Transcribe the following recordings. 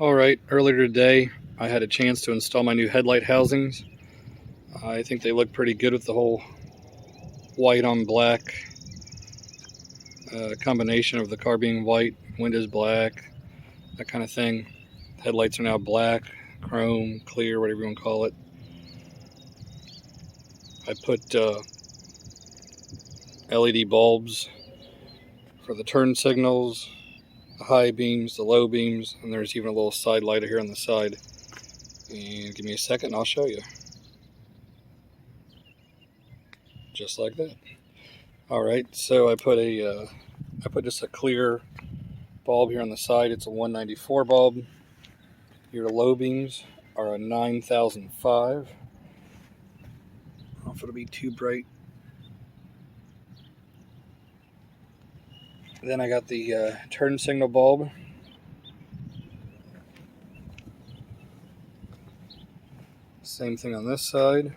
Alright, earlier today I had a chance to install my new headlight housings. I think they look pretty good with the whole white on black combination of the car being white, windows black, that kind of thing. Headlights are now black, chrome, clear, whatever you want to call it. I put LED bulbs for the turn signals, the high beams, the low beams, and there's even a little side light here on the side. And give me a second and I'll show you. Just like that. Alright, so I put just a clear bulb here on the side. It's a 194 bulb. Your low beams are a 9005. I don't know if it'll be too bright. Then I got the turn signal bulb. Same thing on this side.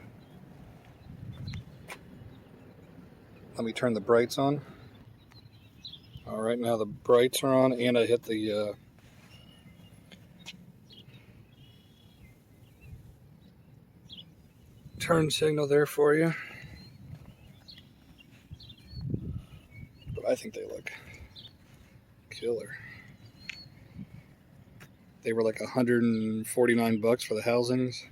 Let me turn the brights on. Alright, now the brights are on and I hit the turn signal there for you. But I think they look killer. They were like $149 for the housings.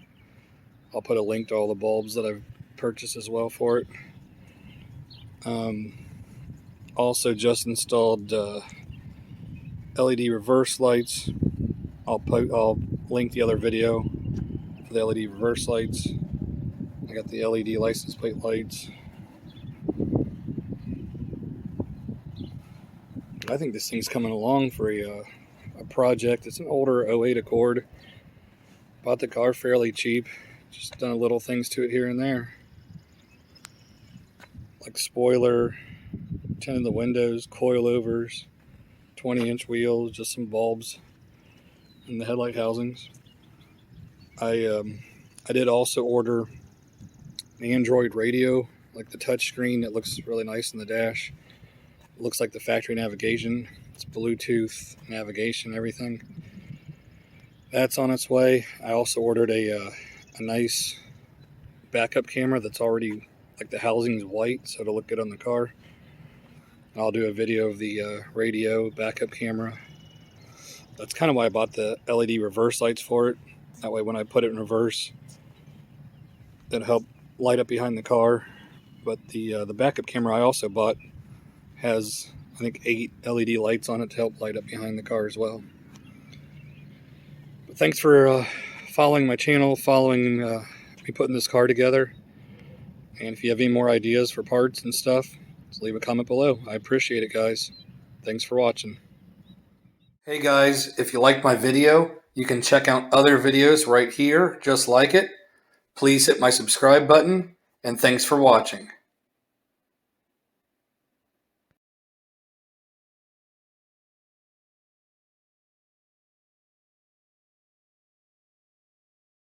I'll put a link to all the bulbs that I've purchased as well for it. Also just installed LED reverse lights. I'll link the other video for the LED reverse lights. I got the LED license plate lights. I think this thing's coming along for a project. It's an older 08 Accord. Bought the car fairly cheap. Just done little things to it here and there. Like spoiler, tinted the windows, coilovers, 20-inch wheels, just some bulbs, and the headlight housings. I did also order an Android radio, like the touch screen that looks really nice in the dash. It looks like the factory navigation. It's Bluetooth navigation, everything. That's on its way. I also ordered a nice backup camera that's already, like the housing's white, so it'll look good on the car. I'll do a video of the radio backup camera. That's kind of why I bought the LED reverse lights for it. That way when I put it in reverse, it'll help light up behind the car. But the backup camera I also bought has, I think, 8 LED lights on it to help light up behind the car as well. But thanks for following my channel, following me putting this car together. And if you have any more ideas for parts and stuff, just leave a comment below. I appreciate it, guys. Thanks for watching. Hey guys, if you liked my video, you can check out other videos right here, just like it. Please hit my subscribe button, and thanks for watching.